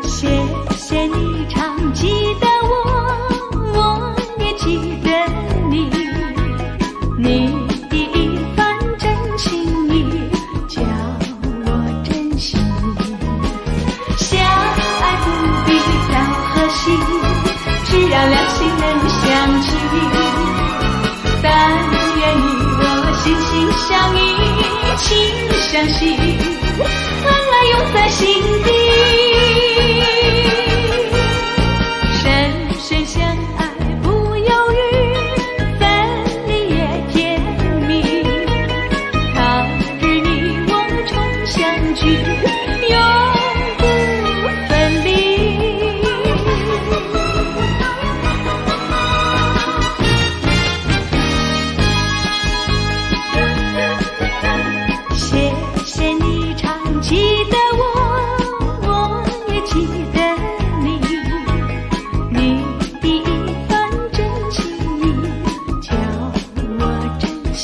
谢谢你常记得我，我也记得你，你的一番真情意叫我珍惜。相爱不必道和心，只要两心能相聚。但愿你我心心相印，情相惜，恩爱永在心底。深深相爱不犹豫，分离也甜蜜。他日你我重相聚，永不分离。谢谢你常记得我，我也记得你，你的一番真情意叫我珍惜。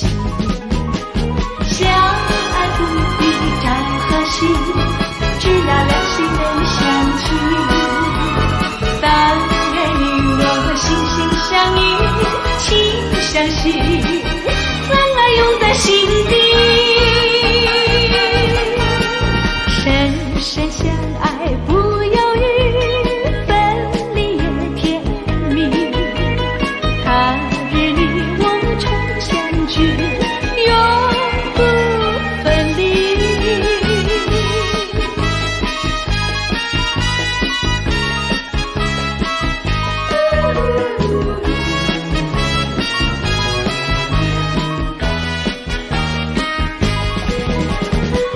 相爱不必道和心，只要两心能相聚。但愿你我心心相印，情相惜，恩爱永在心底。深深相爱不犹豫，分离也甜蜜。他日你我重相聚，永不分离。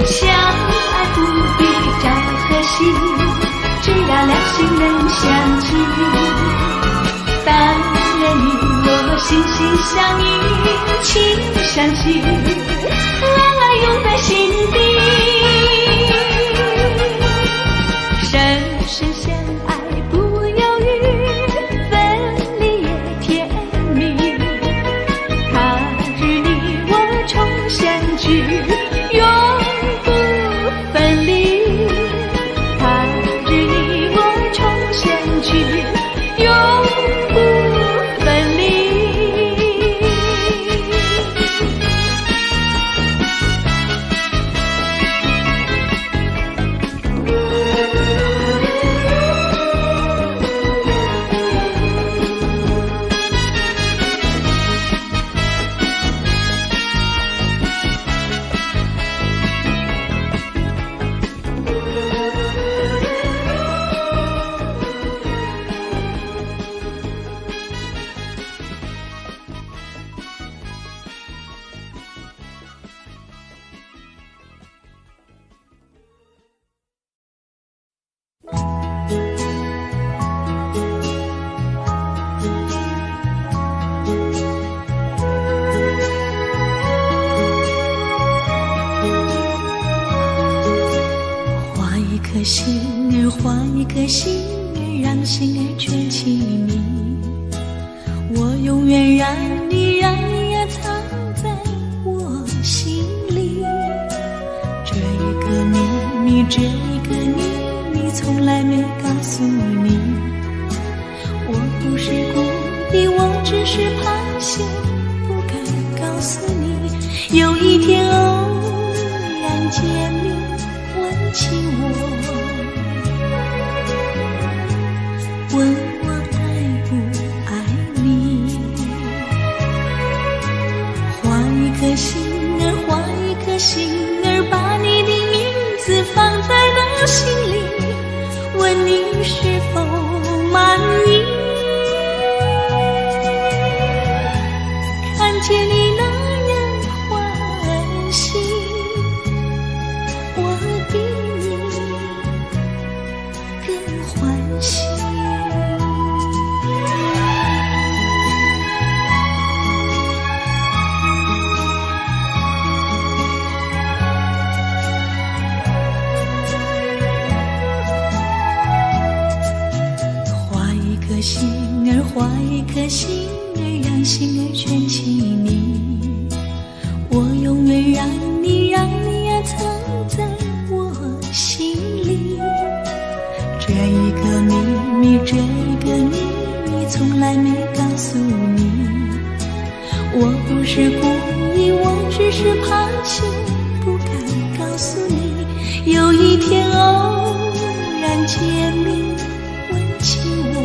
相爱不必道和心，只要两心能相聚。但愿你我心心相印，情相惜，恩爱永在心底。深深相爱不犹豫，分离也甜蜜。他日你我重相聚，永不分离。他日你我重相聚，永不分离。画一颗心儿，画一颗心儿，让心儿全起你。我永远让你呀藏在我心里。这一个秘密，这一个秘密，从来没告诉你。我不是故意，我只是怕羞，不敢告诉你。有一天偶然见面，问起我，问我爱不爱你。画一颗心儿，画一颗心儿，把你的名字放在那心里，问你是否满意。看见你那样欢喜，我比你更欢喜。画一颗心儿，画一颗心儿，让心儿全起你。我永远让你呀藏在我心里。这个秘密从来没告诉你，我不是故意，我只是怕羞，不敢告诉你。有一天偶然见面，问起我，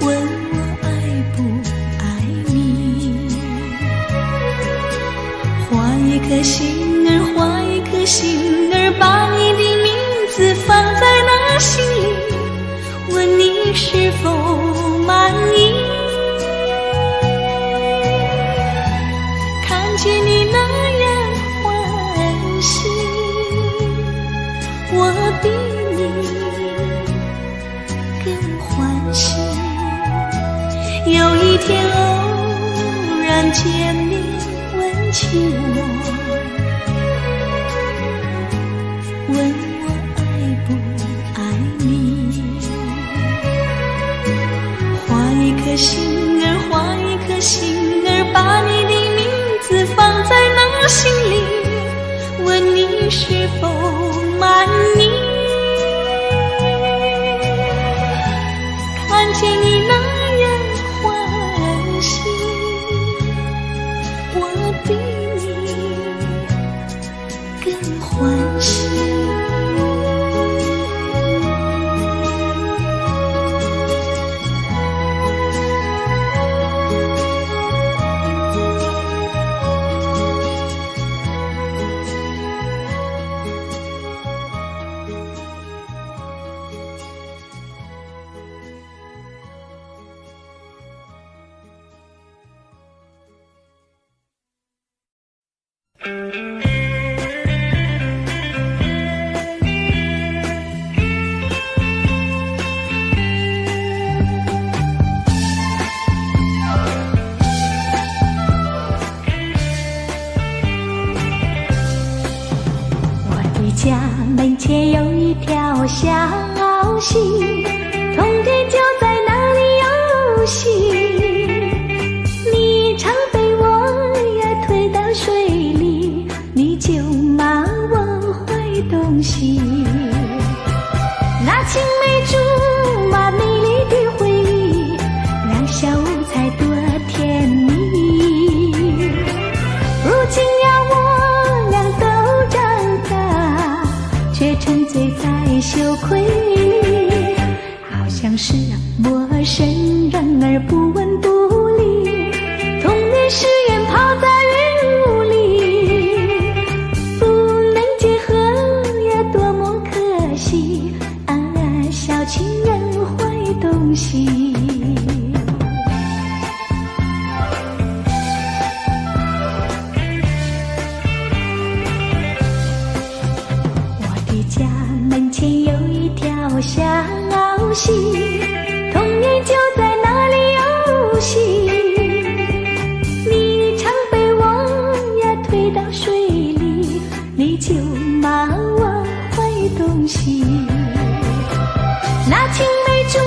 问我爱不爱你。画一颗心儿，画一颗心儿，把你的名字放在那心里，问你是否满意。看见你那样欢喜，我比你更欢喜。有一天偶然见面，问起我，问我爱不爱你。画一颗心儿，画一颗心儿，把你的名字放在那心里，问你是否满意。看见你那样欢喜，我比你更欢喜。家门前有一条小溪，童年就在那里游戏。你常被我呀推到水里，你就骂我坏东西。那青梅竹马美丽的回忆，让小屋才多甜蜜。如今呀我俩都长大，却沉醉在羞愧里，好像是陌生人儿不闻不理，童年誓言抛在云雾里，不能结合呀多么可惜啊，小情人坏东西。家门前有一条小溪，童年就在那里游戏。你常被我呀推到水里，你就骂我坏东西。那青梅竹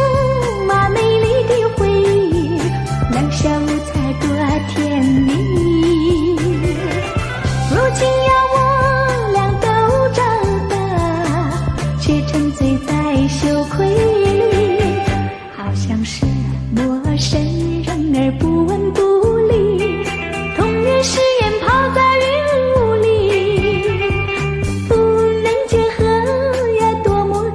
马美丽的回忆，让小屋才多甜蜜。如今呀我俩都长大，却沉醉在羞愧里，好像是陌生人儿不闻不理，童年誓言抛在云雾里，不能结合呀多么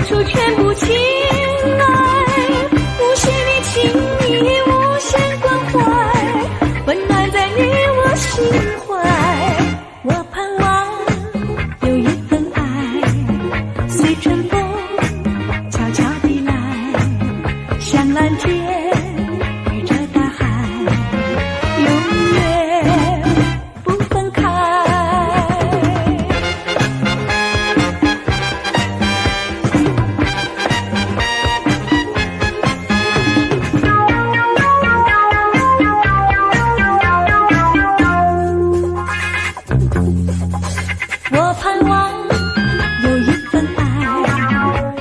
出全部情爱，无限的情谊，无限关怀，温暖在你我心怀。我盼望有一份爱，随春风悄悄地来，像蓝天与这大海，永远不分开。我盼望有一份爱，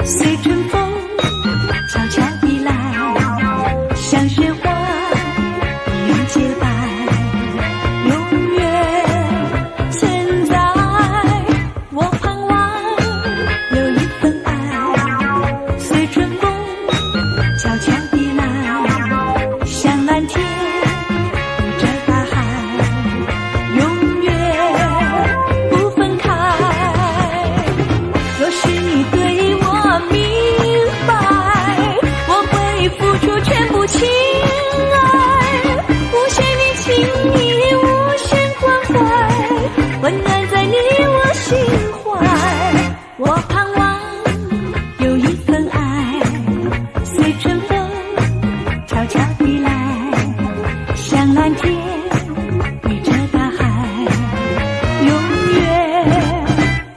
随春风悄悄地来，像雪花一样洁白，永远存在。我盼望有一份爱，随春风悄悄地来，像蓝天与这大海，永远不分开。若是你对我明白，我会付出全部情爱，无限的情谊，无限关怀，温暖在你我心怀。我盼望有一份爱，随春风悄悄地来，像蓝天与这大海，永远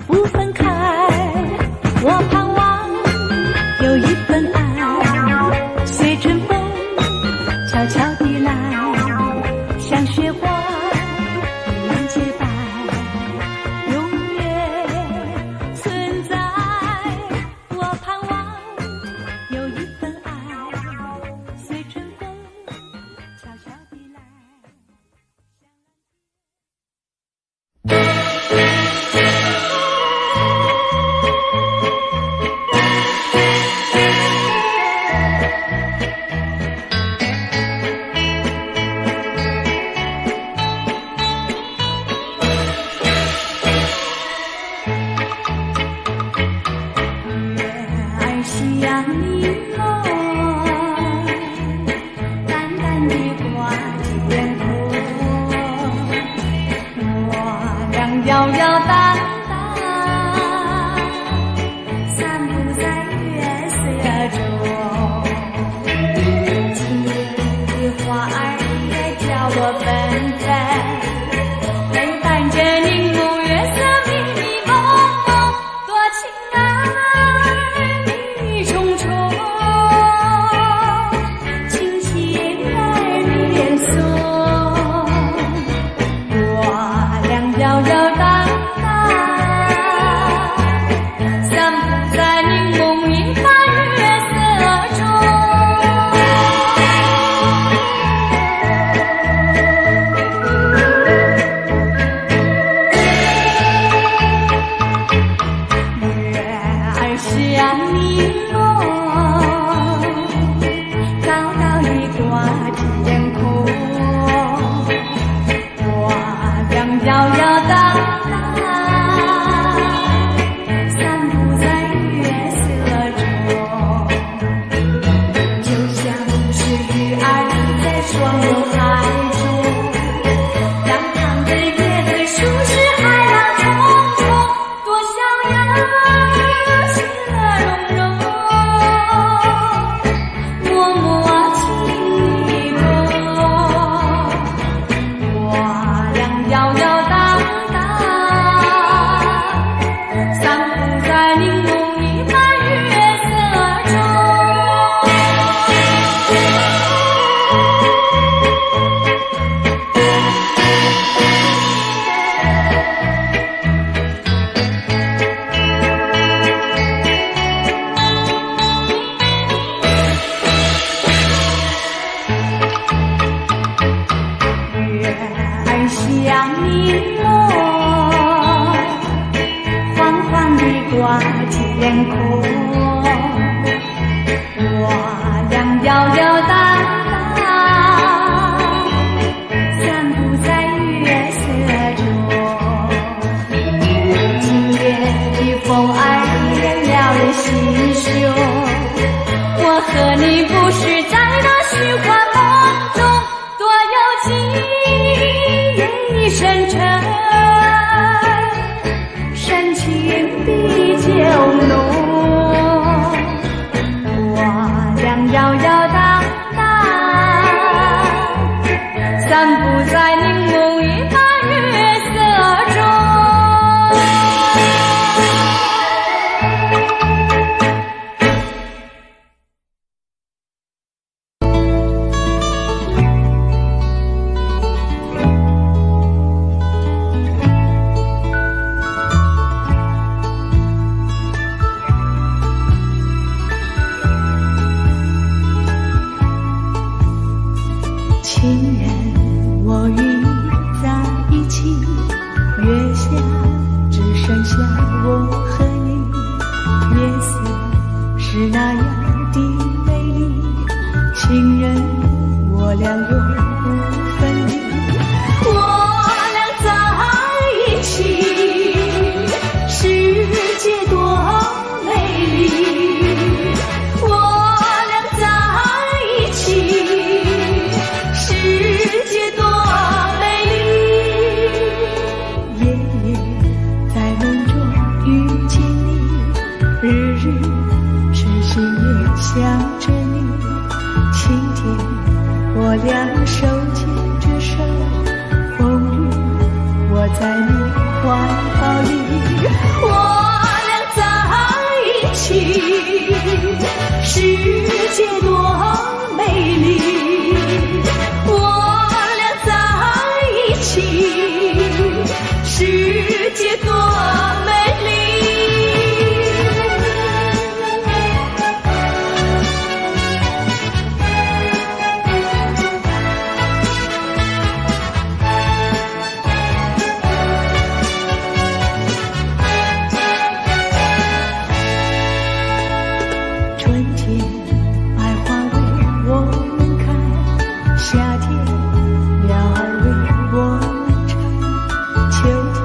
不分开。我盼望有一份爱，随春风悄悄地来，像雪花一样洁白，永远存在。我盼望有一份爱，随春风悄悄地来。爱夕阳你落，淡淡地挂天空，我俩摇摇荡荡，散步在月色中，青的花儿也飘落纷纷，陪伴着你暮月色迷迷蒙蒙，多情爱意重重，轻轻耳边送，我俩摇摇荡荡，散步在你梦萦泛月色中。月儿向你落，高高地挂天空，我俩摇摇荡荡，散步在月色中，就像是鱼儿在双游海中，两旁的叶子树是海浪冲冲，多逍遥，其乐融融，默默情浓。我俩摇摇荡荡，散步在你梦里泛月色中。月儿向你落，缓缓地挂天空，我俩摇摇荡荡，散步在月色中，今夜的风儿点了了心是那样的美丽，情人我俩永不分离。我俩在一起，世界多美丽。我俩在一起，世界多美丽。夜夜在梦中遇见你，日日深深也想着你。晴天我俩手牵着手，风雨我在你怀抱里。我俩在一起，世界多美丽。我俩在一起，世界多美丽。春天百花为我们开，夏天鸟儿为我们唱，秋天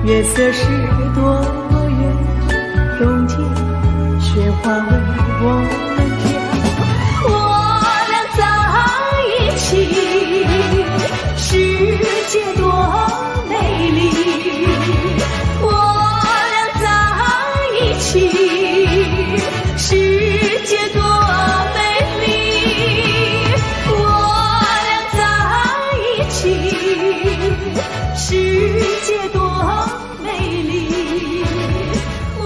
月色是多远，冬天雪花为我们飘。我俩在一起，世界多美丽。我俩在一起，世界多美丽。我俩在一起，世界多美丽。我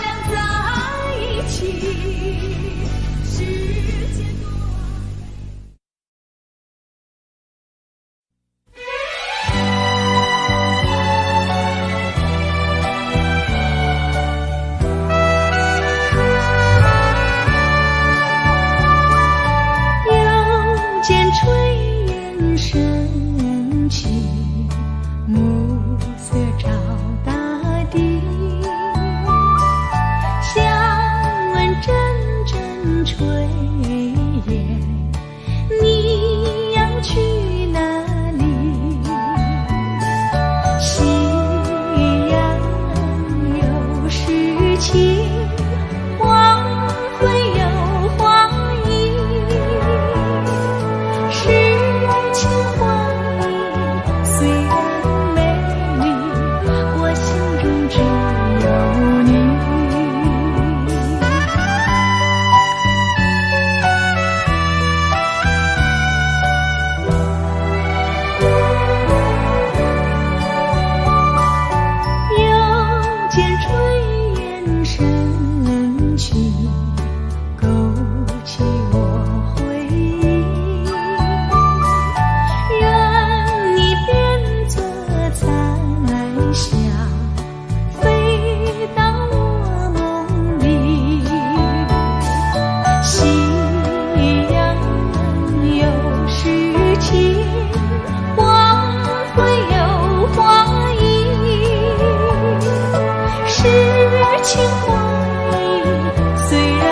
俩在一起，世界多。又见炊烟升起，暮色照大地。想问阵阵炊烟，你要去哪里？夕阳有诗情，黄昏有花意。诗情画意虽然美丽，我心中只有你。又见炊烟升起，勾起我回忆。愿你变作彩霞，飞到我梦里。夕阳有诗情，黄昏有花意。诗情画意虽然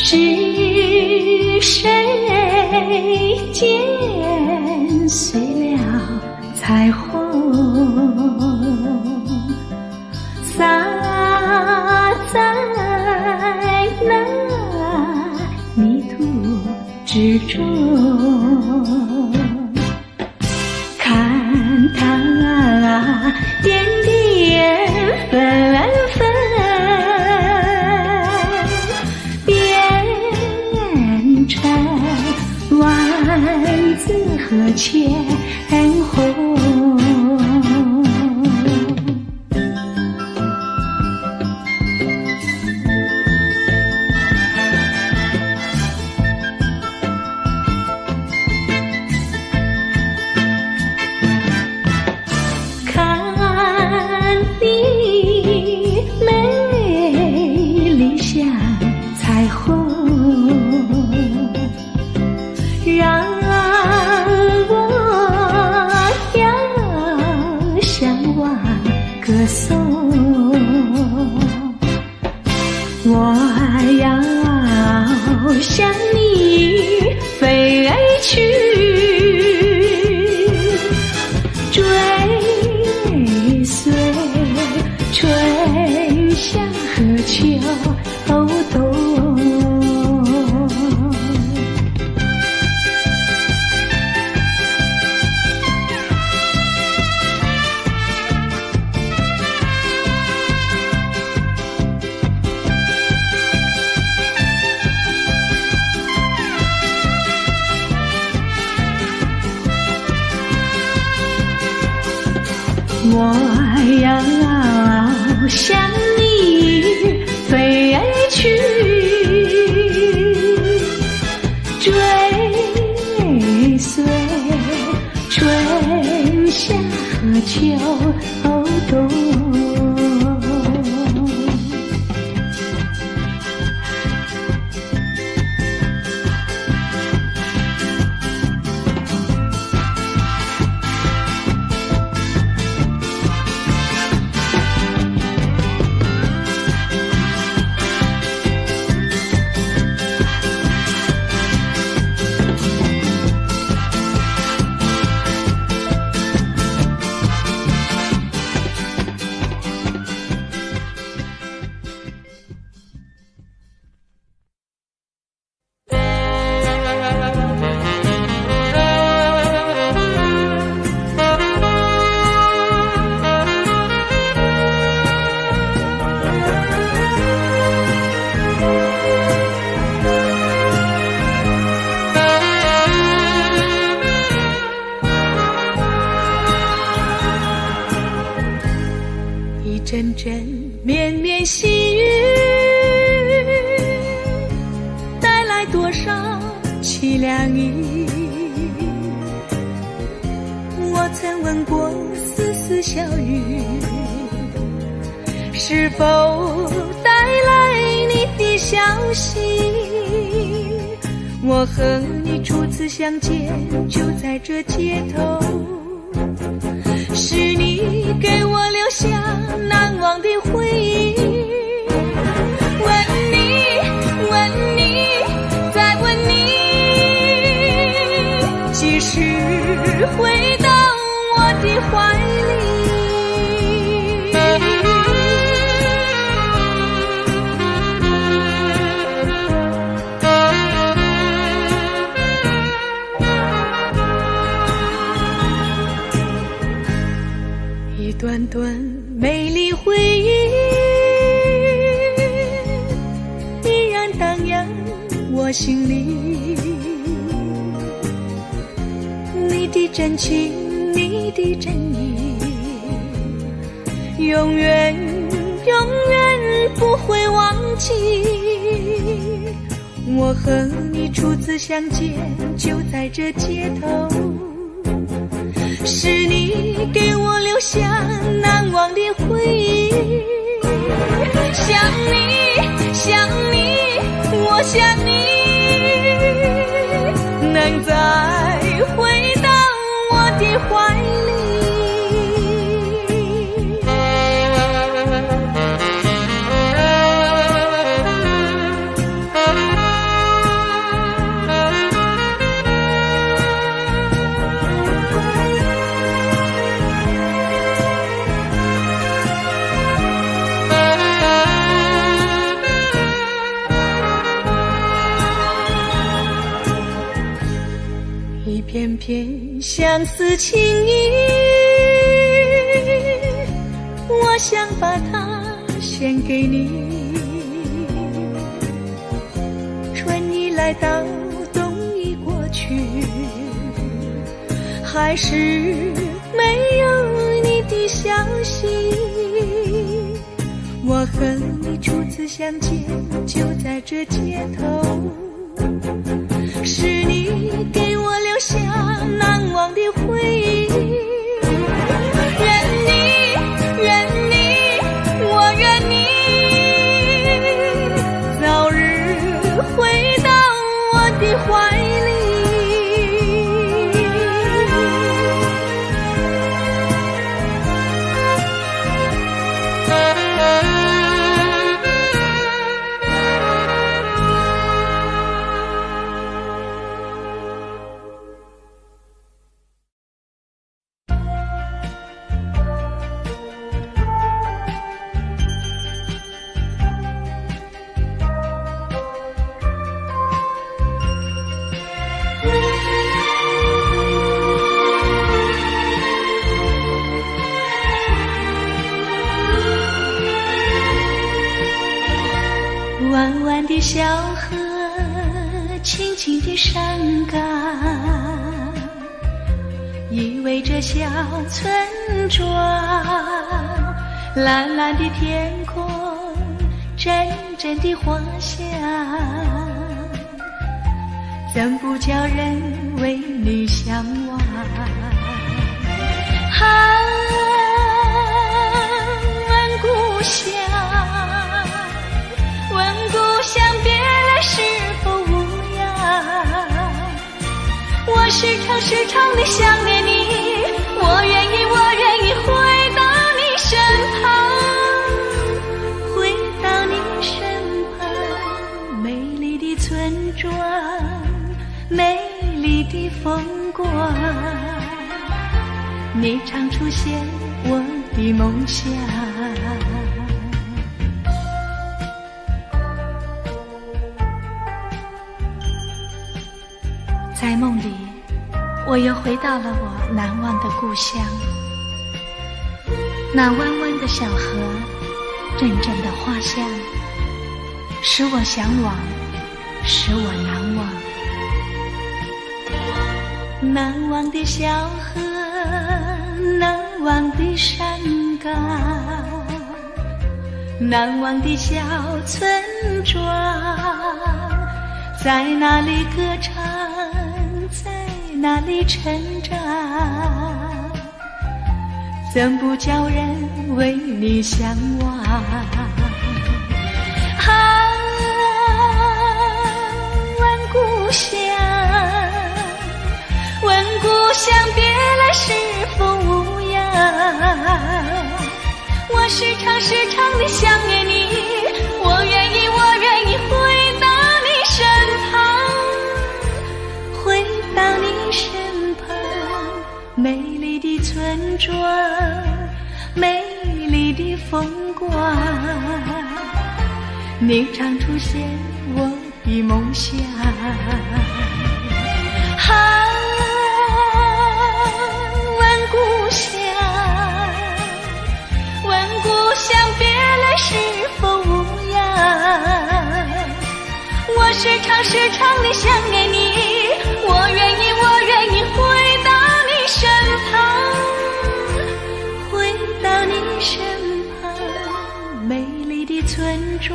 是谁剪碎了彩虹，洒在那泥土之中？看它点点纷纷，变成万紫和千红。歌颂，我要向你飞去，追随春夏和秋冬。我要向你飞去，追随春夏和秋冬。阵阵绵绵细雨，带来多少凄凉意？我曾问过丝丝小雨，是否带来你的消息？我和你初次相见，就在这街头。是你给我留下难忘的回忆。问你，再问你，几时回到我的怀里？一段段美丽回忆依然荡漾我心里，你的真情，你的真意，永远不会忘记。我和你初次相见，就在这街头。是你给我留下难忘的回忆。想你，我想你。想再回到我的怀里。一片片相思情意，我想把它献给你。春已来到，冬已过去，还是没有你的消息。我和你初次相见，就在这街头，是你给我留下难忘的回忆。愿你，我愿你，早日回到我的怀里。弯弯的小河，轻轻的山岗，依偎着小村庄。蓝蓝的天空，阵阵的花香，怎不叫人为你向往？问故乡，问故乡别来是否无恙？我时常时常地想念你，我愿意回到你身旁，回到你身旁。美丽的村庄，美丽的风光，你常出现我的梦想。在梦里，我又回到了我难忘的故乡。那弯弯的小河，阵阵的花香，使我向往，使我难忘。难忘的小河，难忘的山岗，难忘的小村庄，在哪里歌唱，在哪里成长，怎不叫人为你向往？问故乡，问故乡别来是否无恙？我时常时常地想念你，我愿意回到你身旁，回到你身旁。美丽的村庄，美丽的风光，你常出现我的梦想。问故乡，问故乡别来是否无恙？我时常时常地想念你，我愿意回到你身旁，回到你身旁。美丽的村庄，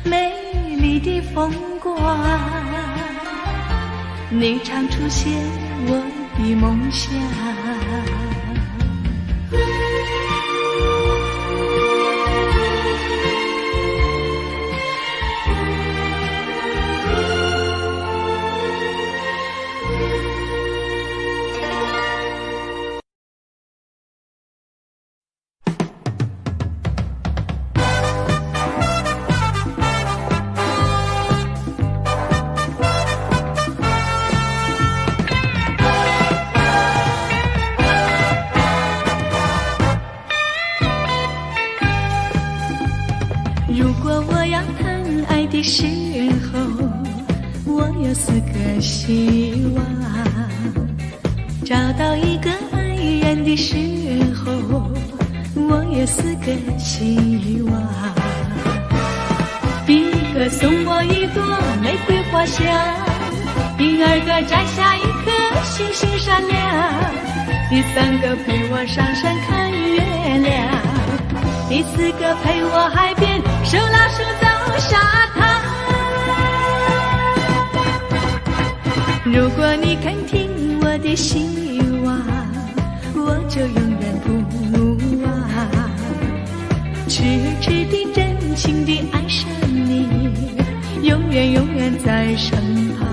美丽的风光，你常出现我的梦想。我要谈爱的时候，我有4个希望；找到一个爱人的时候，我有4个希望。第1个送我一朵玫瑰花香，第2个摘下一颗星星闪亮，第3个陪我上山看月亮，第4个陪我海边手拉手走沙滩。如果你肯听我的希望，我就永远不忘，痴痴地真情地爱上你，永远永远在身旁。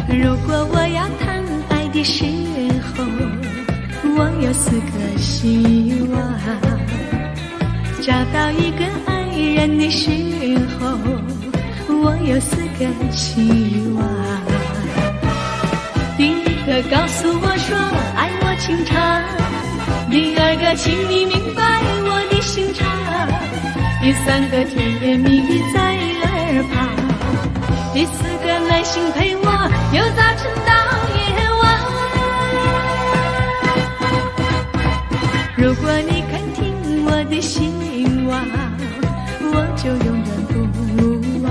如果我要谈爱的时候，我有4个希望；找到一个爱人的时候，我有4个希望。第1个告诉我说爱我情长，第2个请你明白我的心肠，第3个甜言蜜语在耳旁，第4个耐心陪我由早晨到夜晚。如果你肯听我的希望，我就永远不忘，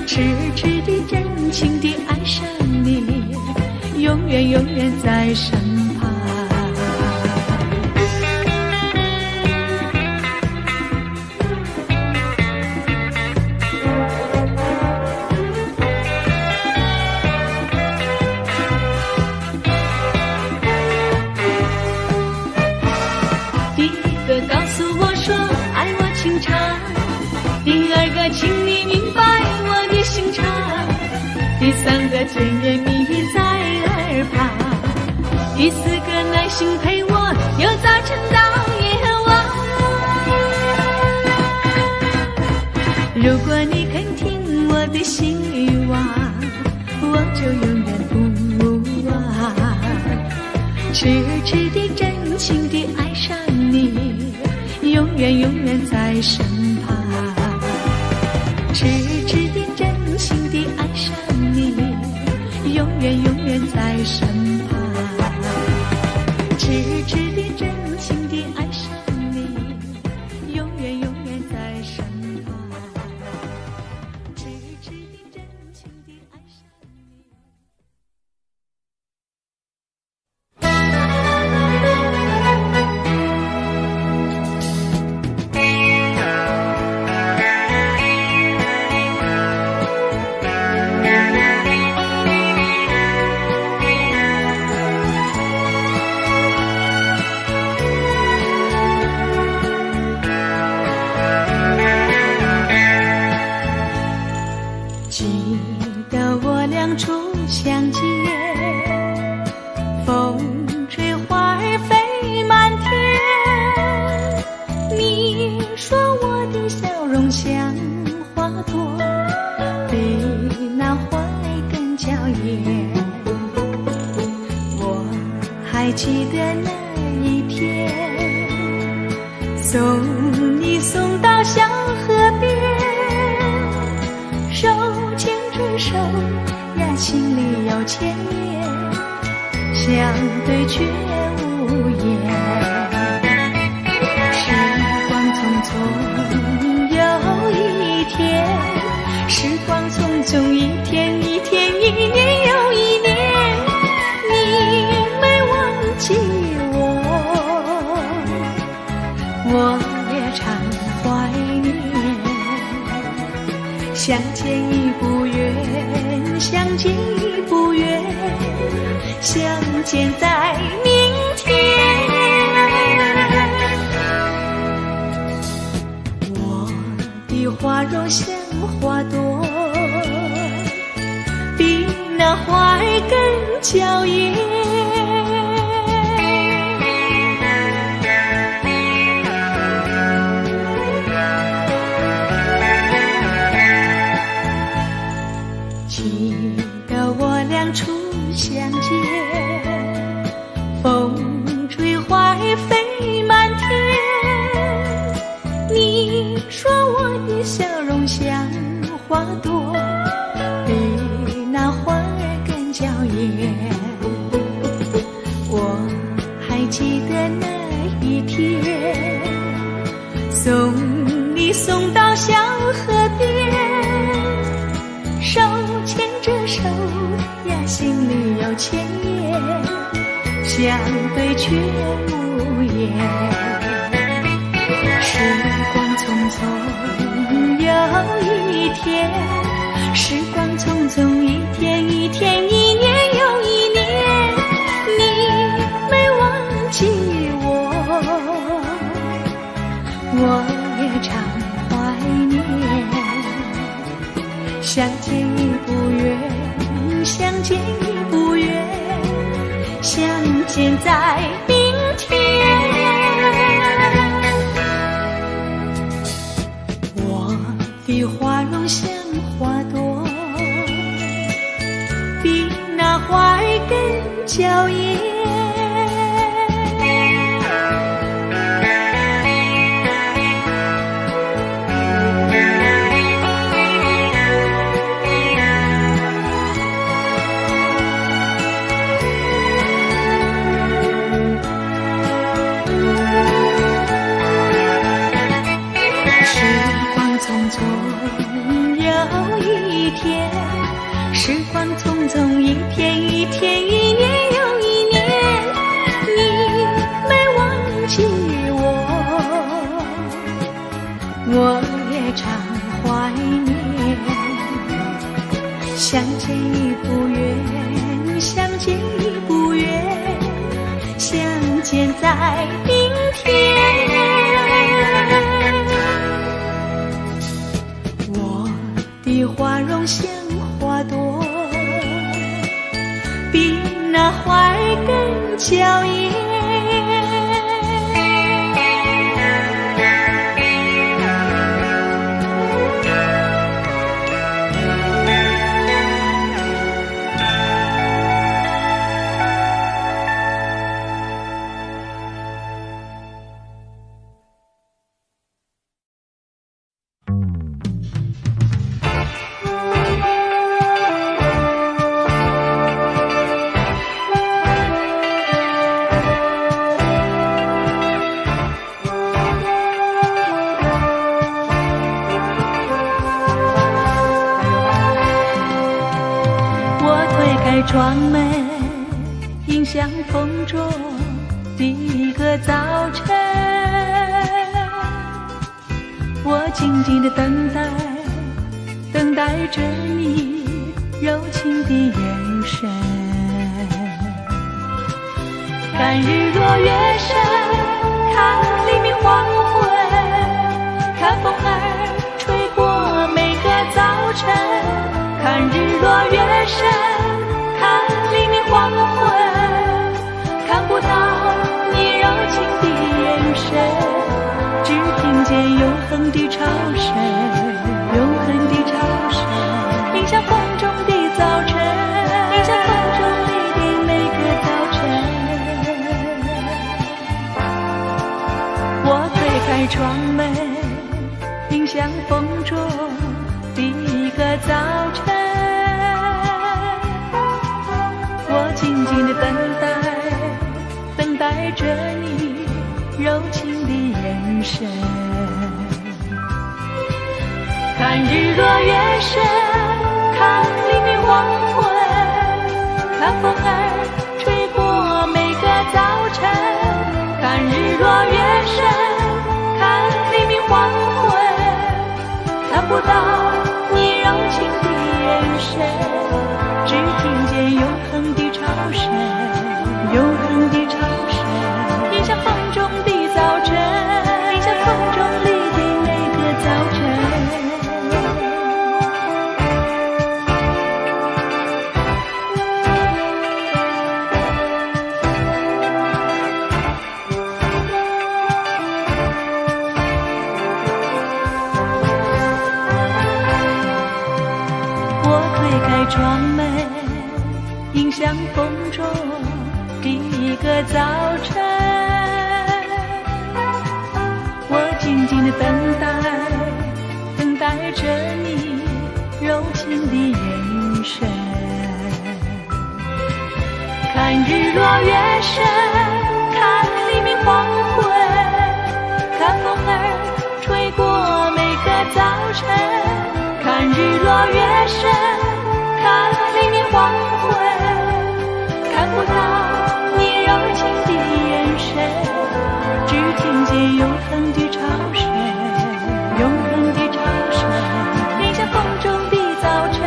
痴痴地真情地爱上你，永远永远在身旁。请你明白我的心肠，第3个甜言蜜语在耳旁，第4个耐心陪我由早晨到夜晚。如果你肯听我的希望，我就永远不忘，痴痴地真情地爱上你，永远永远在身旁，痴痴地真情地爱上你，永远永远在身旁，痴痴地真情地爱上你，永远永远在身旁，痴痴地真情地爱上你。相见，风吹花儿飞满天。你说我的笑容像花朵，比那花儿更娇艳。我还记得那一天，送你送到小河边，手牵着手，心里有千言，相对却无言。时光匆匆又一天，时光匆匆一天一天，一年又一年。你没忘记我，我也常怀念。相见已不远，相见已不远，相见在明天。我的花容像花朵，比那花儿更娇艳。记得我俩初相相见，风吹花儿飞满天。你说我的笑容像花朵，比那花儿更娇艳。我还记得那一天，送你送到小河边，手牵着手呀，心里有千言，相对却无言。时光匆匆又一天，时光匆匆一天一天，一年又一年，你没忘记我，我也常怀念。相见已不远，相见已不远，相见在明天。我的花容像花朵，比那花儿更娇艳。时光匆匆一天一天，一年又一年，你没忘记我，我也常怀念。相见已不远，相见已不远，相见在明天。我的花容像花朵，比那花儿更娇艳。窗门迎向风中的一个早晨，我静静地等待，等待着你柔情的眼神。看日落月升，看黎明黄昏，看风儿吹过每个早晨。看日落月升，看黎明黄昏，看不到你柔情的眼神，只听见永恒的潮声，永恒的潮声，迎向风中的早晨，迎向风中的每个早晨。我推开窗门，迎向风中的一个早晨。我静静地等待，等待着你柔情的眼神。看日落月升，看黎明黄昏，看风儿吹过每个早晨。看日落月升，看黎明黄昏，看不到你柔情的眼神，只听见永恒的潮声，永恒的潮声，迎向风中的早晨，迎向风中里的每个早晨。我推开中一个早晨，我静静地等待着你柔情的眼神。看日落月升，看黎明黄昏，看风儿吹过每个早晨。看日落月升，看黎明黄昏，看不到你柔情的眼神，只听见永恒的潮声，永恒的潮声。停下风中的早晨，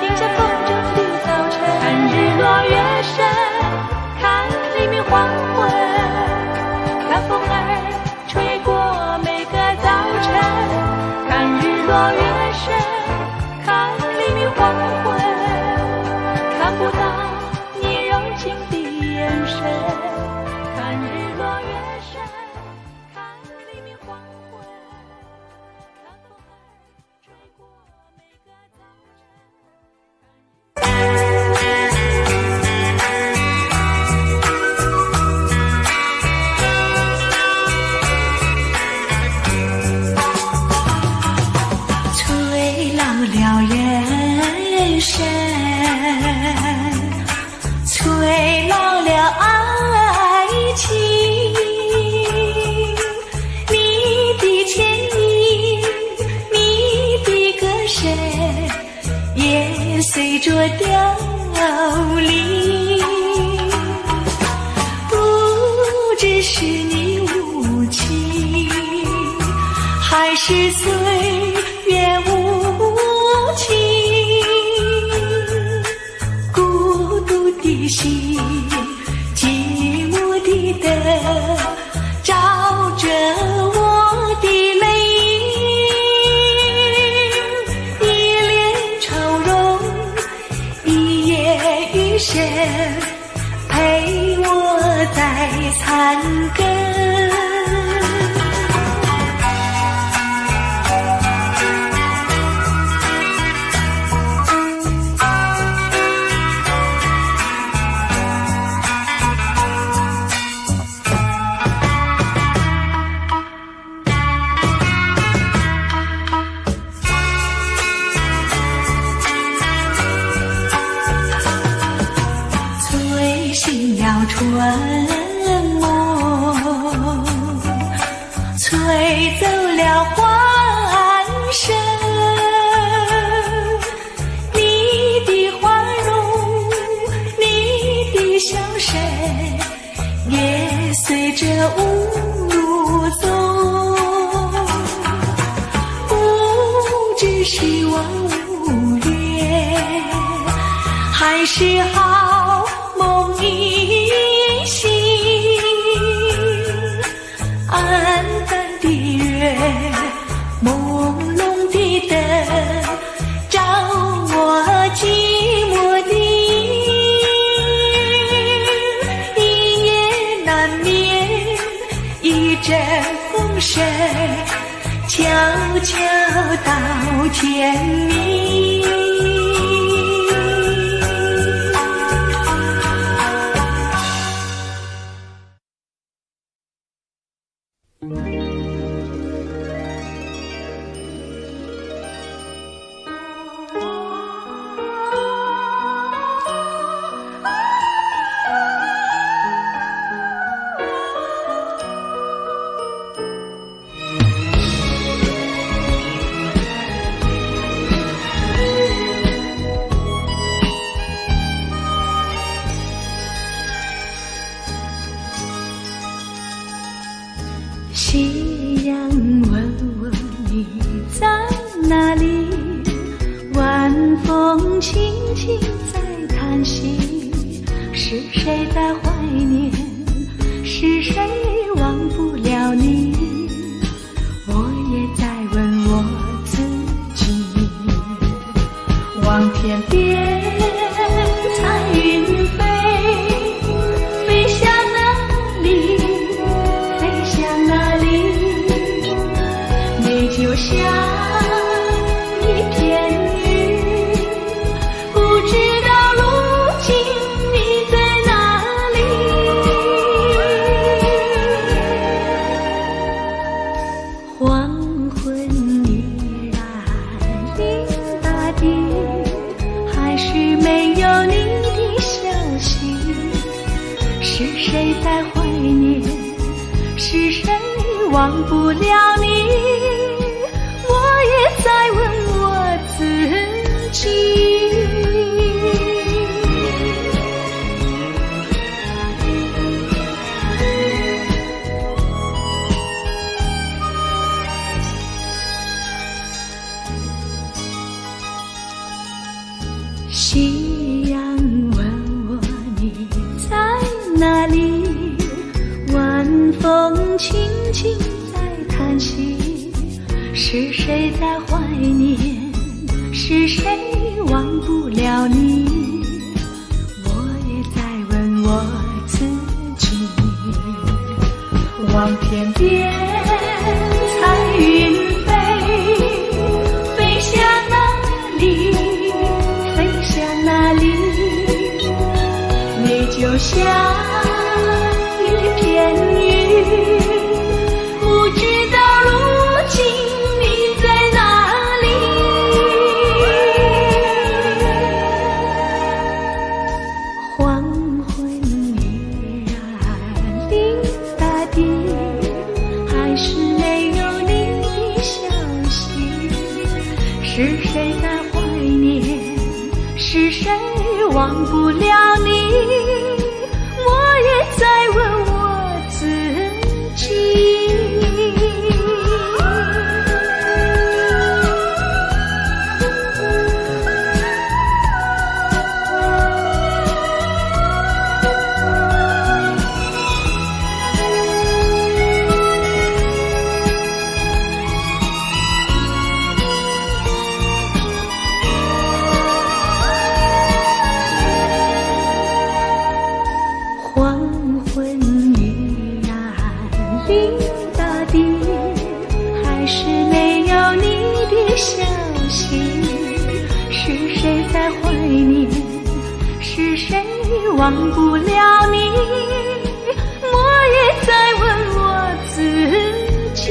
停下风中的早晨。看日落月升，看黎明黄昏，看风儿吹过每个早晨。看日落月升，看黎明黄昏，看不到你柔情的眼神。看日落月升，看黎明黄昏，看风儿吹过每个早晨。吹老了人生，吹老了爱情，你的牵引，你的歌声也随着凋零。不知是你无情，还是岁月无情，孤独的心，寂寞的灯，照着我的泪影。一脸愁容，一夜余生，陪我在残羹。吹醒了春梦，吹走了欢声，你的花容，你的笑声，也随着无路走。不知是我无缘，还是好梦一醒。暗淡的月，朦胧的灯，照我寂寞的影。一夜难眠，一阵风声，悄悄到天明。夕阳问我你在哪里，晚风轻轻在叹息。是谁在怀念，是谁忘不了你，我也在问我自己。望天边彩云飞，飞向哪里，飞向哪里，你就像一片云，不知道路经你的是谁在怀念？是谁忘不了你？我也在问我自己。夕阳问我你在哪里？晚风轻轻在叹息。是谁在怀念？是谁忘不了你？我也在问我自己。望天边彩云飞，飞向哪里？哪里？你就像一片云，不知道如今你在哪里。黄昏依然临大地，还是没有你的消息。是谁在怀念？是谁忘不了你？我也在问我自己。忘不了你，我也在问我自己。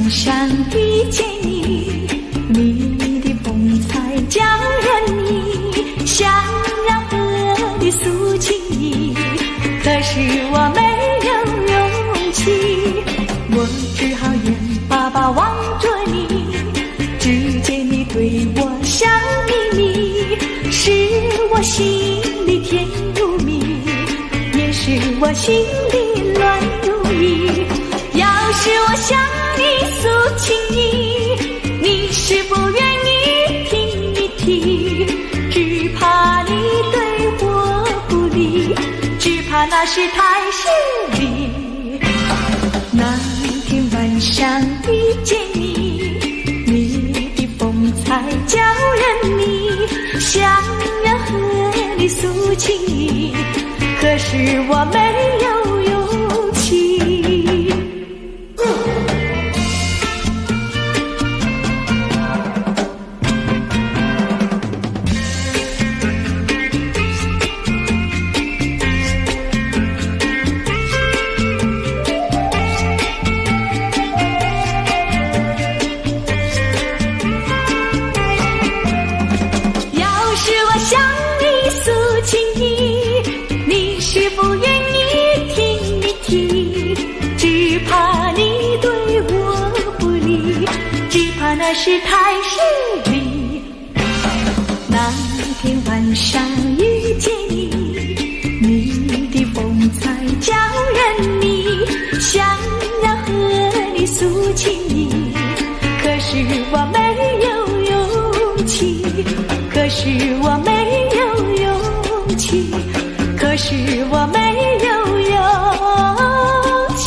上遇见你，你的风采叫人迷，想要和你诉情意，可是我没有勇气。我只好眼巴巴望着你，只见你对我笑眯眯，是我心里甜如蜜，也是我心里乱如意。要是我想你诉情意，你是否愿意听一听？只怕你对我不理，只怕那是太势利。那天晚上遇见你，你的风采叫人迷，想要和你诉情意，可是我没有勇气。那是太势利。那天晚上遇见你，你的风采叫人迷，想要和你诉情意，可是我没有勇气，可是我没有勇气，可是我没有勇气。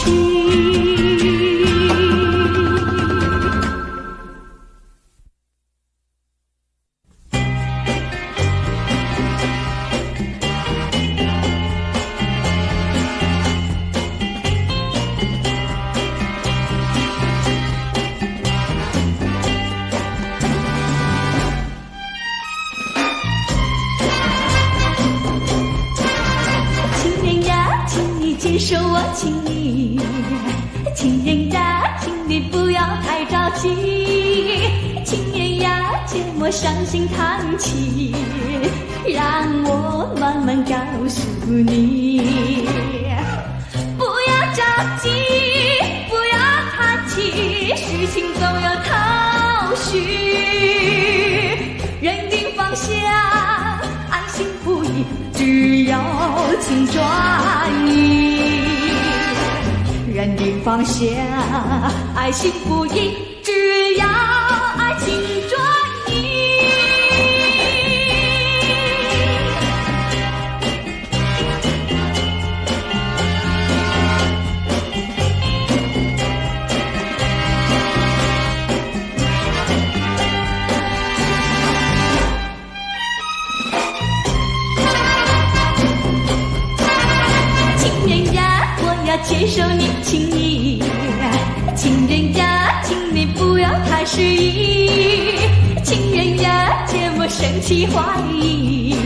情人呀，请你不要太着急，情人呀，切莫伤心叹气，让我慢慢告诉你。不要着急，不要叹气，事情总有头绪。认定方向，安心不移，只要请专一。认定方向，爱心不移，只要爱情专一。接受你情意，情人呀，请你不要太失意，情人呀，切莫生气怀疑，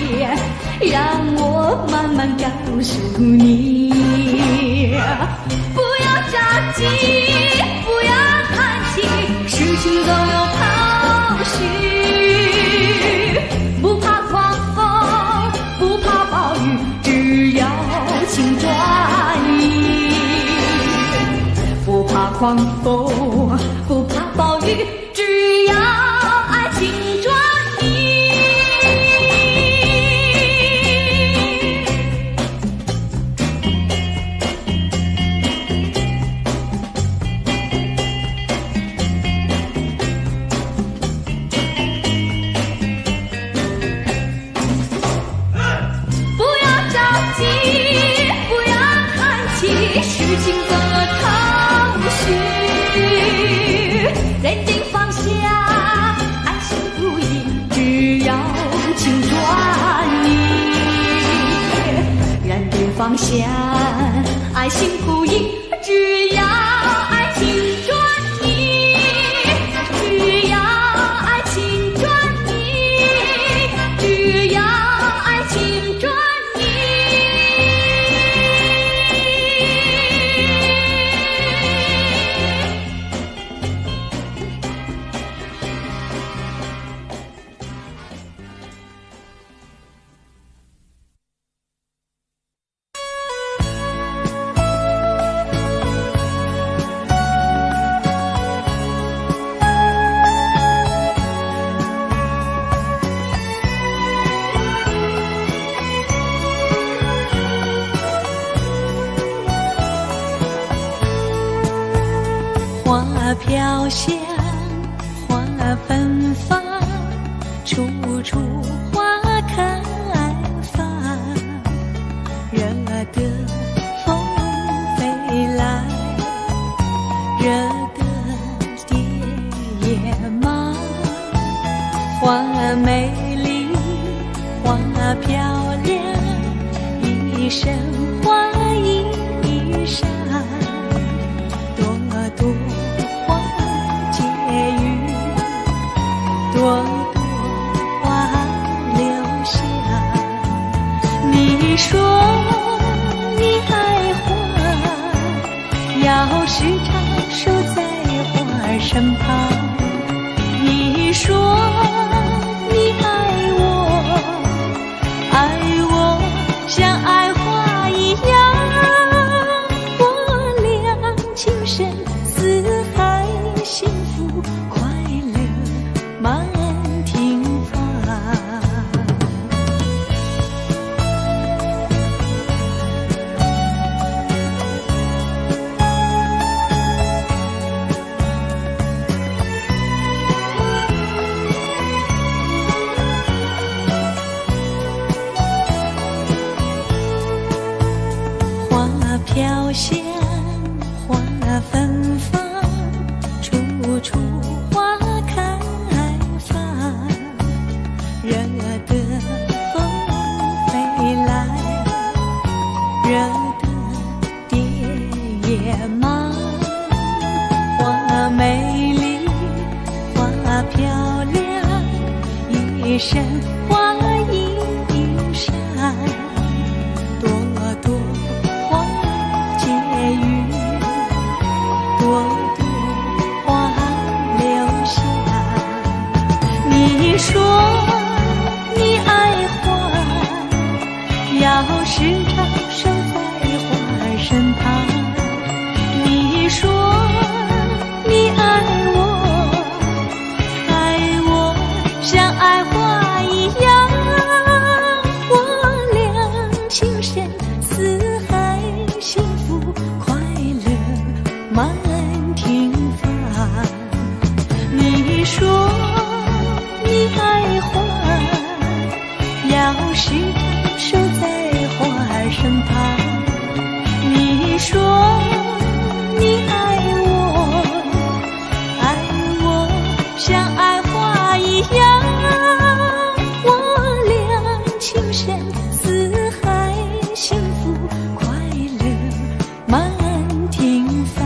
让我慢慢告诉你。不要着急，不要叹气，事情总有头绪。不怕狂风，不怕暴雨，只要请专一。不怕狂风，不怕暴雨，只要爱情专一。不要着急，不要叹气，事情总有头绪。认定方向，安心不移，只要请专一。认定方向，爱心不移，只要爱情专一，只要爱情专一，只要爱情专一。花飘香，花芬芳，处处花开放。惹得风飞来，惹得蝶也忙。花美丽，花漂亮，一身花衣裳。朵花结语，朵朵花留香。你说你爱花，要时常守在花身旁。你说你爱我，爱我像爱花一样。我俩情深似海，幸福快乐满庭芳。花飘香，花芬芳，处处花开放。惹得风飞来，惹得蝶也忙。花美丽，花漂亮，一身花衣裳。朵朵花结语，满庭芳。你说你爱花，要时常守在花身旁。你说你爱我像爱花一样。我俩情深似海，幸福快乐满庭芳。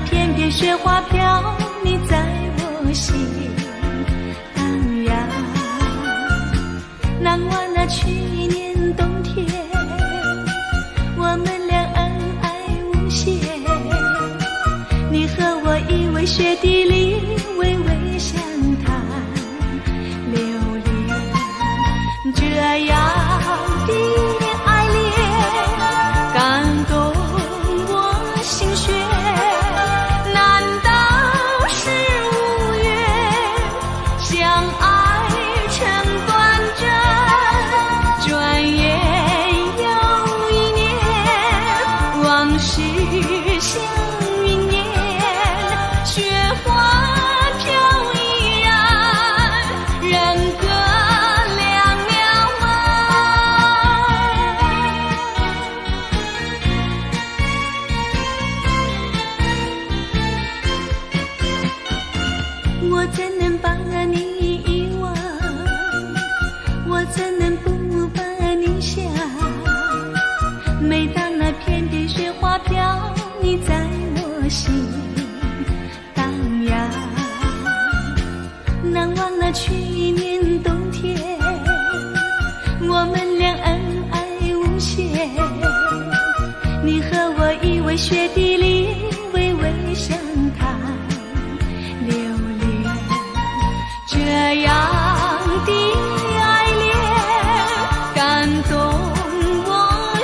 片片雪花飘，你在我心荡漾。难忘那去年冬天，我们俩恩爱无限。你和我依偎雪地里，微微相谈留恋。这样的爱恋感动我心弦。事像云烟，雪花飘依然，人各两渺茫。我怎能把你遗忘？我怎能不把你想？每当那片片雪花飘，你在我心荡漾。难忘那去年冬天，我们俩恩爱无限。你和我依偎雪地里，微微相谈留恋。这样的爱恋感动我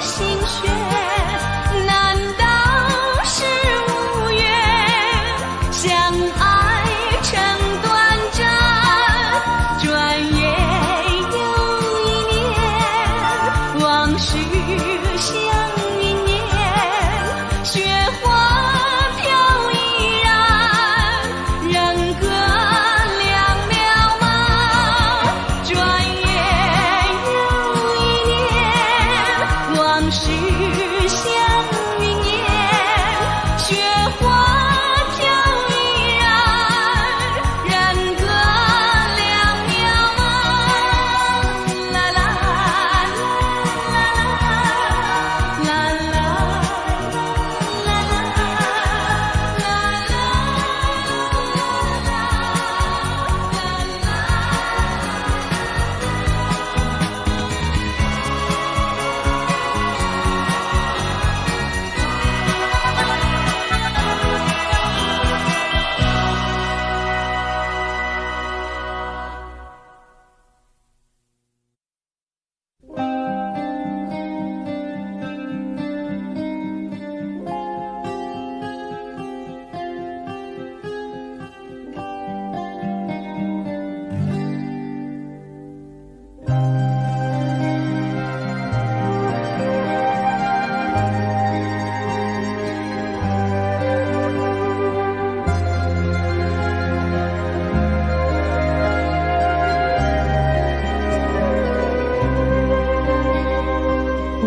心弦，难道是无缘？相爱成短暂，转眼又一年，往事像云烟，雪花飘依然，人各两渺茫。转眼又一年，往事像云烟，雪花飘依然，人各两渺茫。啦啦啦啦啦啦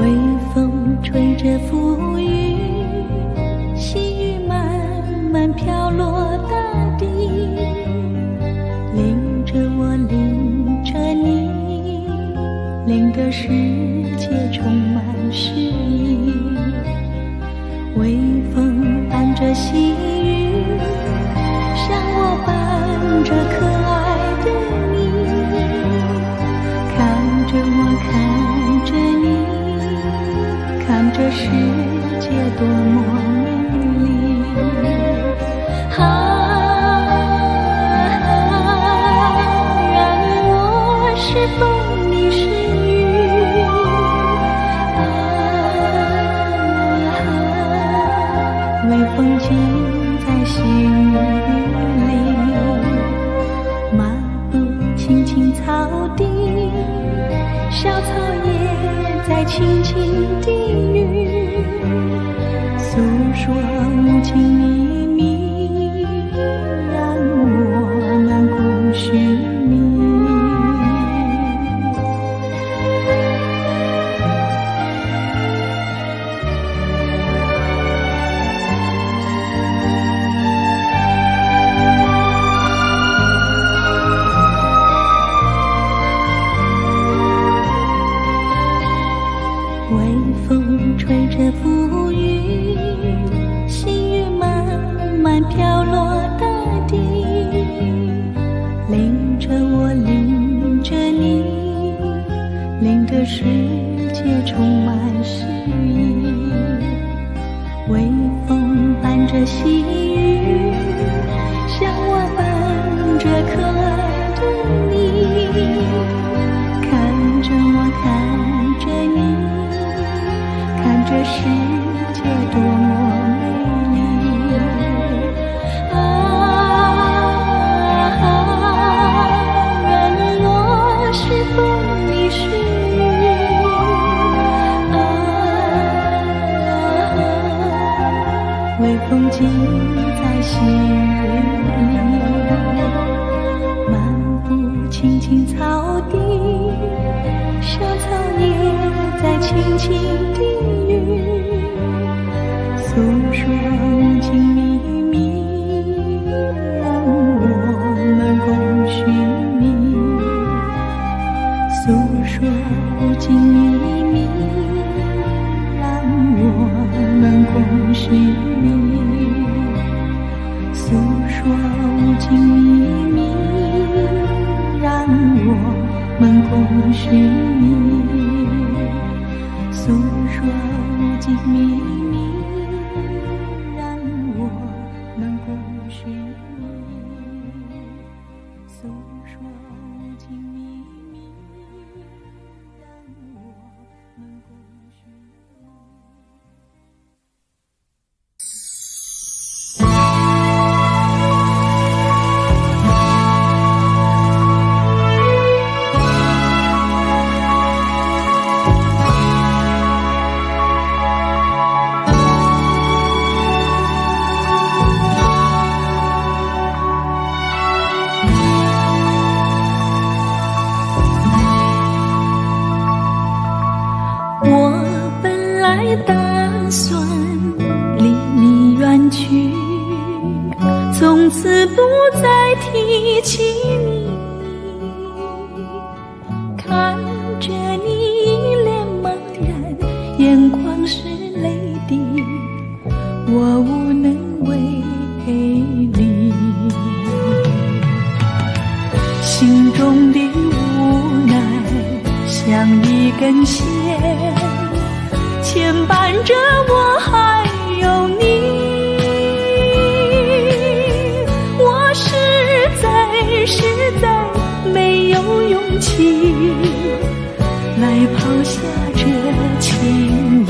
微风吹着浮云，细雨慢慢飘落大地，淋着我，淋着你，淋得世界充满诗意。微风伴着细雨，像我伴着可爱的你，看着我，看着你，看这世界多么美丽。让我是风，你是雨。微风尽在心里，漫步青青草地，小草也在轻轻低语，诉说无尽秘密，让我们故事迷。微风吹着浮云，细雨慢慢飘落大地，淋着我，淋着你，淋得世界充满诗意。微风伴着细雨，像我伴着可爱的你，看着我，看着你，看这世界多么美丽。愿我是风，你是雨。微风尽在心里，漫步青青草地，小草也在轻轻低语，诉说无尽秘密，让我们共寻觅，诉说无尽秘密，让我们共寻觅，诉说无尽秘密，让我们共寻觅，诉说无尽秘密，让我们共寻觅，诉说无尽秘密，让我们共寻觅。打算离你远去，从此不再提起你，看着你一脸茫然，眼眶是泪滴，我无能为力，心中的无奈像一根线牵绊着我还有你，我实在没有勇气来抛下这情谊，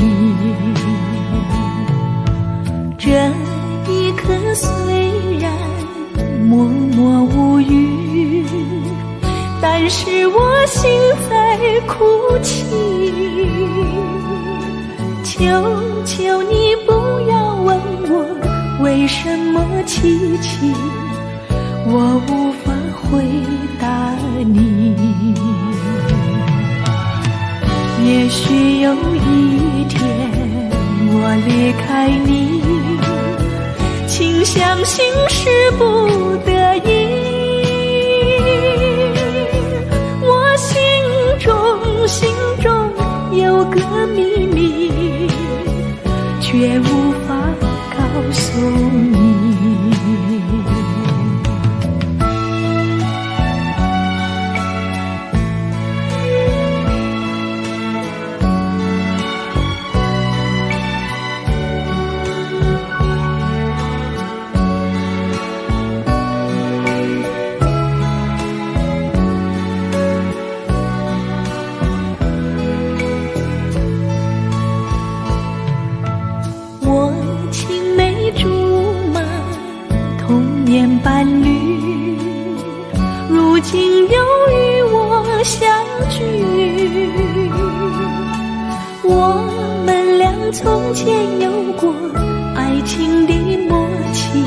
这一刻虽然默默无语，但是我心在哭泣，求求你不要问我为什么凄凄，我无法回答你。也许有一天我离开你，请相信是不得已，我心中有个秘密，却无法告诉你。伴侣如今又与我相聚，我们俩从前有过爱情的默契，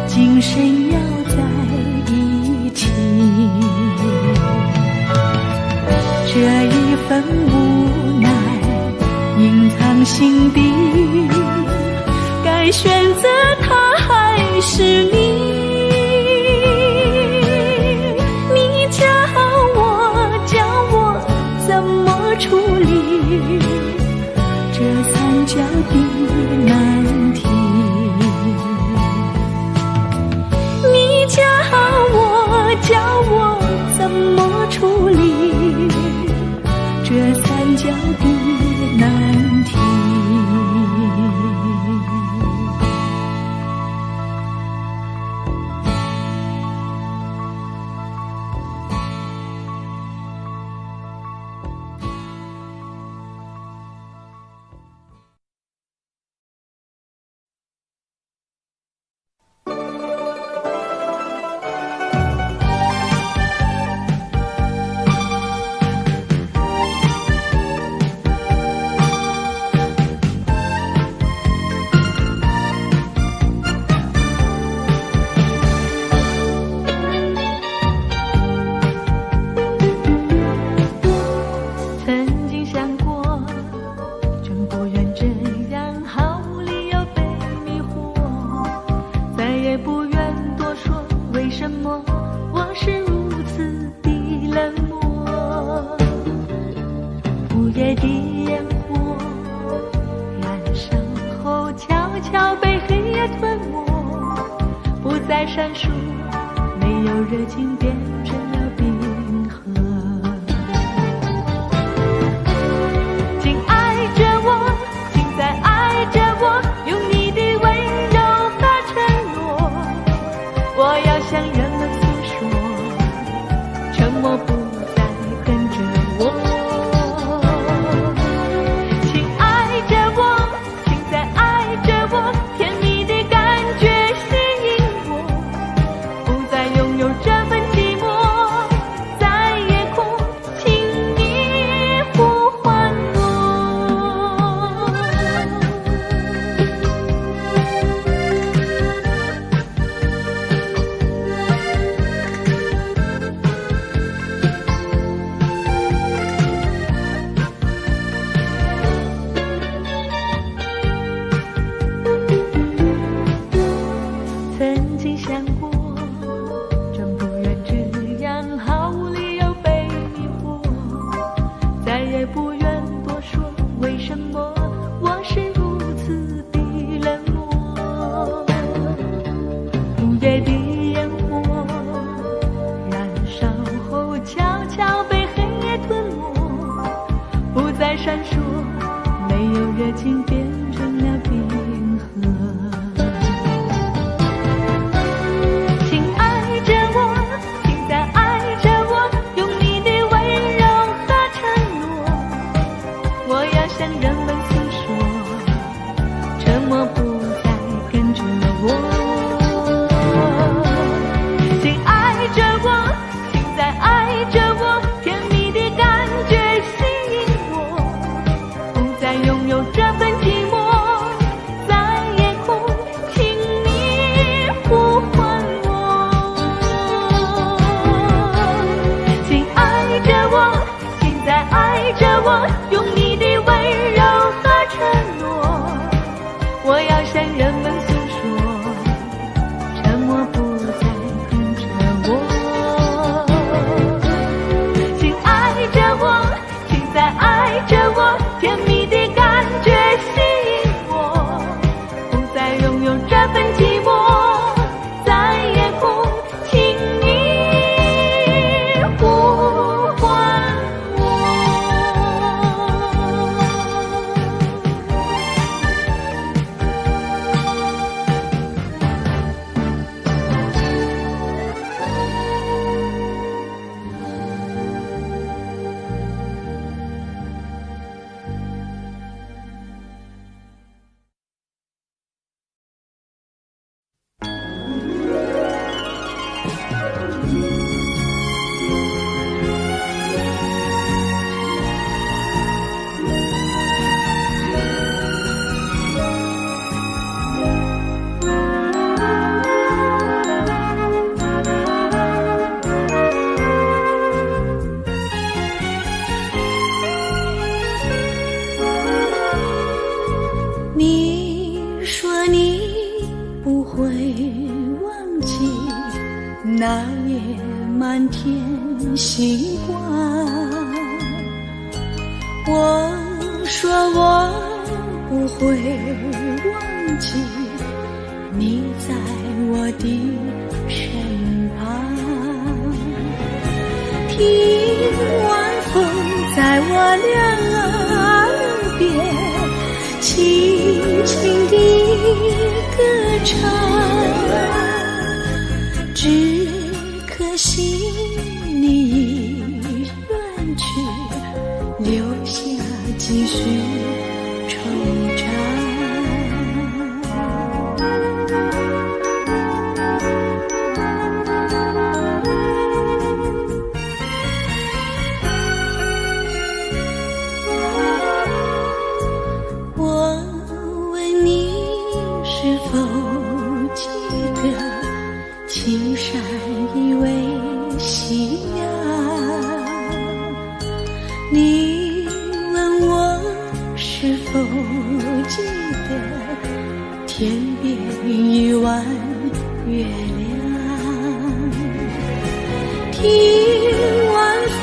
今生要在一起，这一份无奈隐藏心底，该选择他还是你，你教我怎么处理这三角的难题，你教我怎么处理这三角的难题。什么我是如此的冷漠？午夜的烟火燃烧后悄悄被黑夜吞没，不再闪烁，没有热情变成了冰河。请爱着我，请再爱着我，用你的温柔和承诺，我要向人们诉说，沉默不再跟着我。请爱着我，请再爱着我，甜蜜的感觉吸引我，不再拥有这份寂寞，在夜空请你呼唤我。曾经想过，真不愿这样毫无理由被迷惑，再也不愿多说为什么我是如此的冷漠。午夜的烟火燃烧后悄悄被黑夜吞没，不再闪烁，没有热情变成了冰河。请爱着我，请再爱着我，用你的温柔和承诺，我要向人们诉说，沉默不再跟着我。请爱着我，请再爱着我，甜蜜的感觉吸引我，不再拥有这份寂寞，在夜空请你呼唤我。请爱着我，请再爱着我，用你的温柔和承诺，我要向人们诉说，沉默不再跟着我。请爱着我，请再爱着我，甜蜜的感觉吸引我，不再拥有这份寂寞，在夜空请你呼唤我。你说你不会忘记那夜满天星光，我说我不会忘记你在我的身旁。听晚风在我俩耳边轻轻地歌唱，只可惜你已远去，留下几许惆怅。我问你是否记得青山依偎夕阳，你问我是否记得天边一弯月亮。听晚风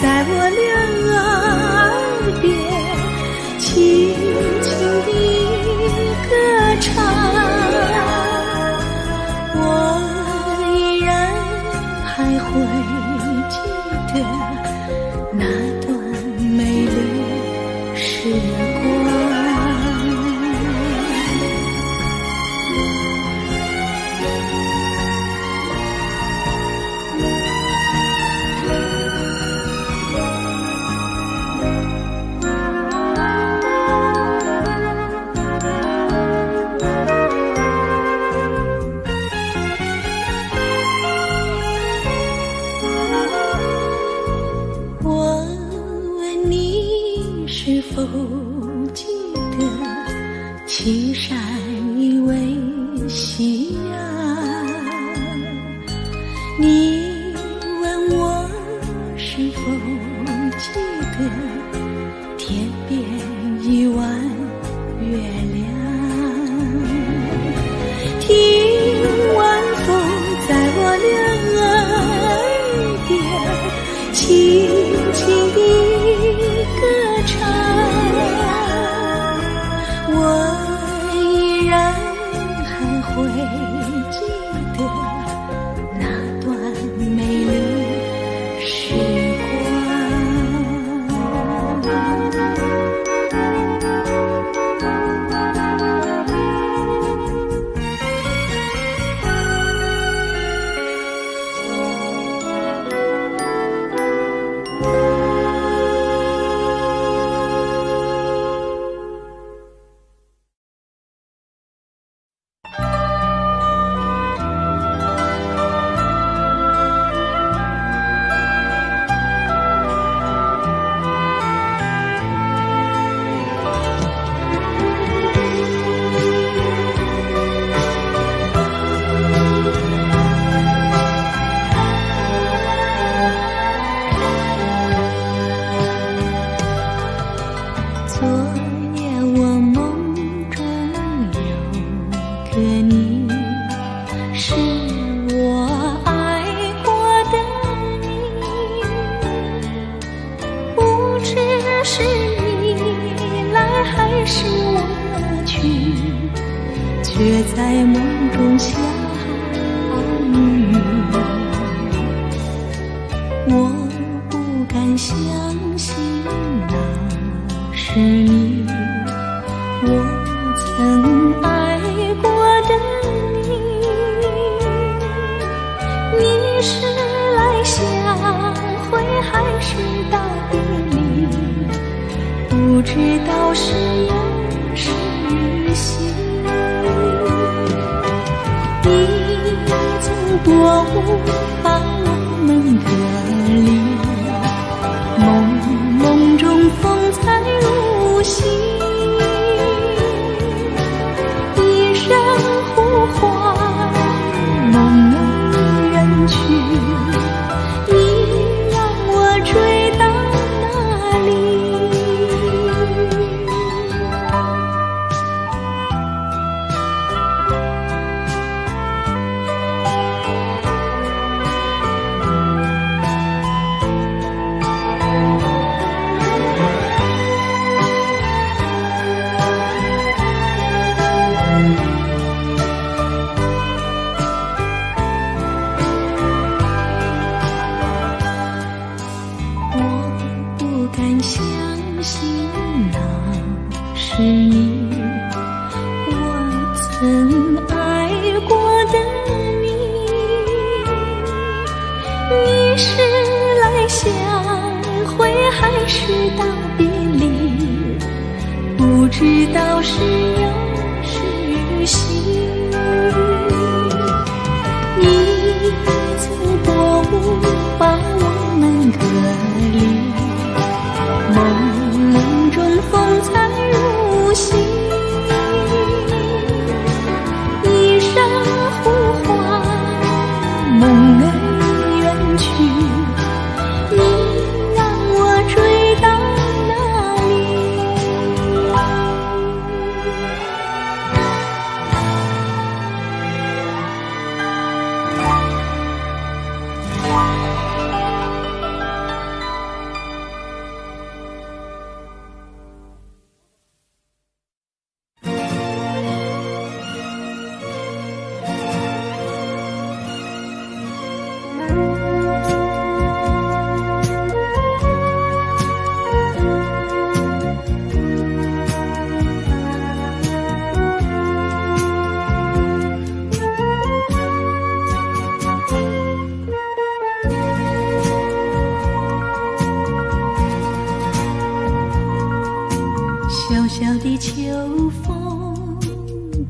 在我两耳边轻轻地歌唱，我依然还会记得那段美丽时光。是否记得青山依偎夕阳？你问我是否记得天边一弯月亮？听晚风在我两耳边轻轻地歌唱，我依然还会记得那段美丽时却在梦中相遇，我不敢相信那是你，我曾爱过的你，你是来相会还是道别离？不知道是忧是喜。薄雾把我们隔离，梦梦中风采如洗，一声呼唤，梦儿远去，你让我追到哪里？是你，我曾爱过的你，你是来相会还是道别离？不知道是忧是喜。你从薄雾把我们隔离，梦梦中风采如洗，一声呼唤，梦儿远去，你让我追到哪里？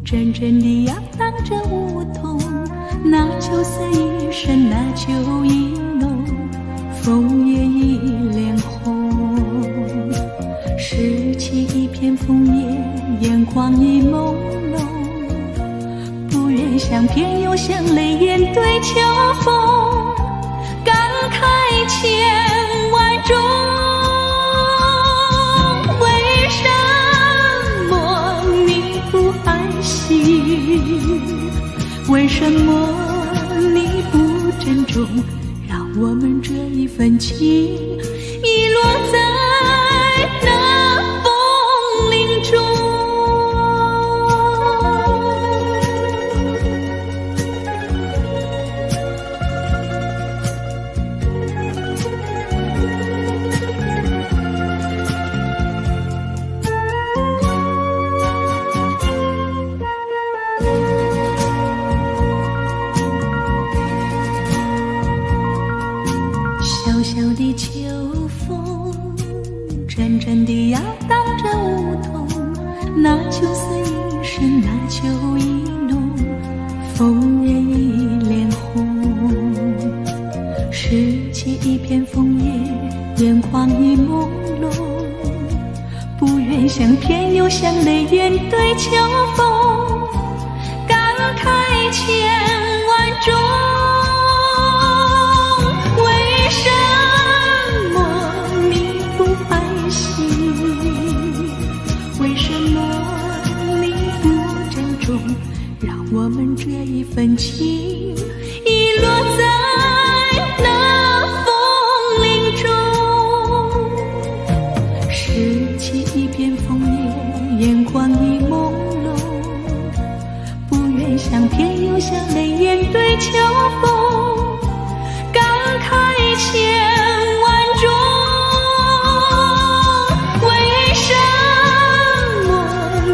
真正的要当这梧桐，那秋色一深，那秋意浓，枫叶已脸红。拾起一片枫叶，眼眶已朦胧，不愿相偏又像泪眼对秋风，感慨千万种。为什么你不爱惜？为什么你不珍重？让我们这一份情遗落在那风铃中。小小的秋风，真正的要当这梧桐，那秋色已深，那秋意浓，枫叶已脸红。拾起一片枫叶，眼眶已朦胧，不愿相偏又像泪眼对秋风，感慨千万种。为什么你不爱惜？为什么你不珍重？让我们这一份情遗落在那风铃中。拾起一片枫叶，眼眶已朦胧，不愿相偏又像泪眼对秋风，感慨千万种。为什么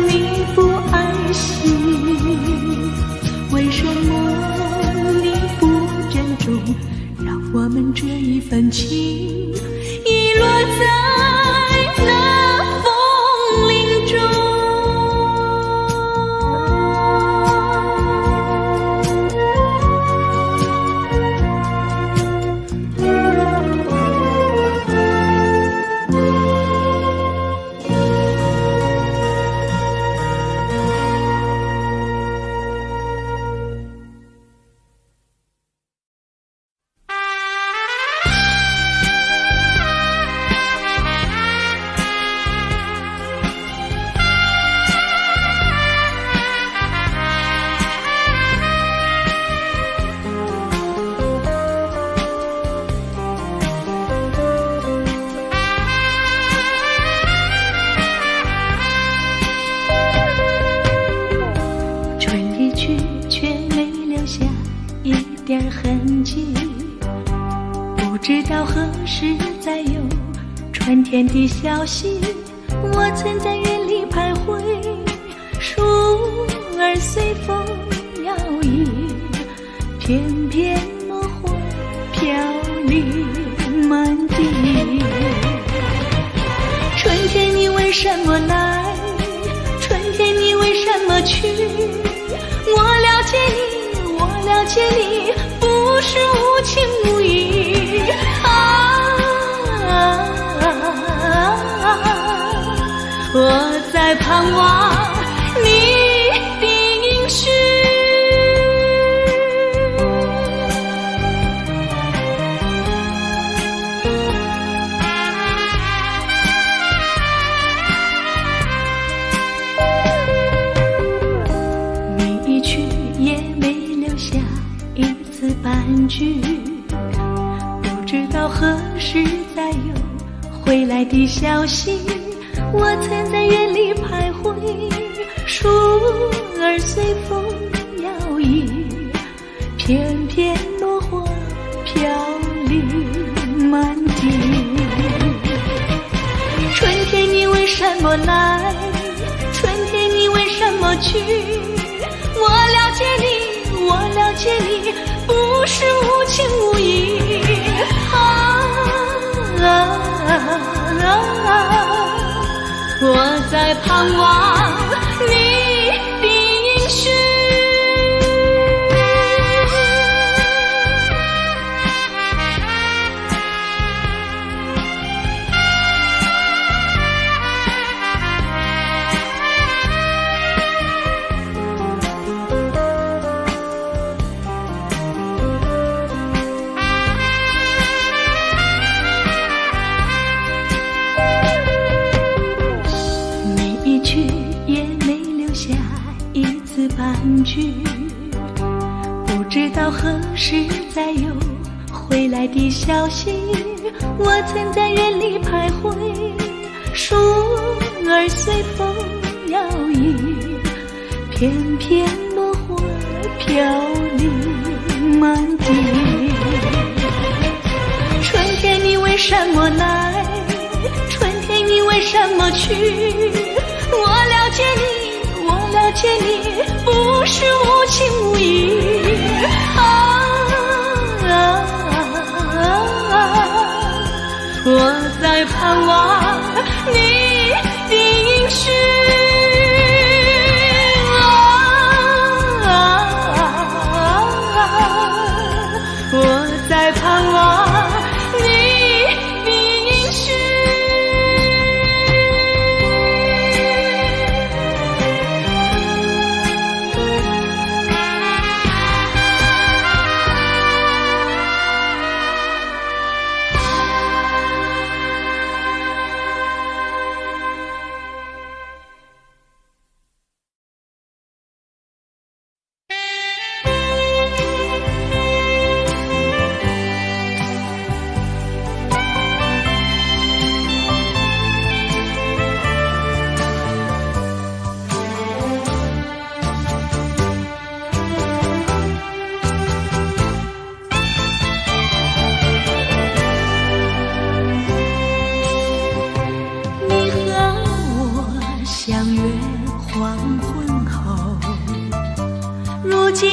你不爱惜？为什么你不珍重？让我们这一份情遗落在那风铃中。痕迹，不知道何时再有春天的消息。我曾在园里徘徊，树儿随风摇曳，片片落花飘零满地。春天你为什么来？春天你为什么去？我了解你，我了解你，不是无情无义我在盼望你的应许。你一去也没留下一字半句，不知道何时再有回来的消息。我曾在园里徘徊，树儿随风摇曳，片片落花飘零满地。春天你为什么来？春天你为什么去？我了解你，我了解你，不是无情无义我在盼望你的应聚，不知道何时再有回来的消息。我曾在原里徘徊，树儿随风摇曳，片片落花飘零满地。春天你为什么来？春天你为什么去？我了解你，我了解你，不是无情无义。我在盼望你的应许。我在盼望你的应许。相约黄昏后，如今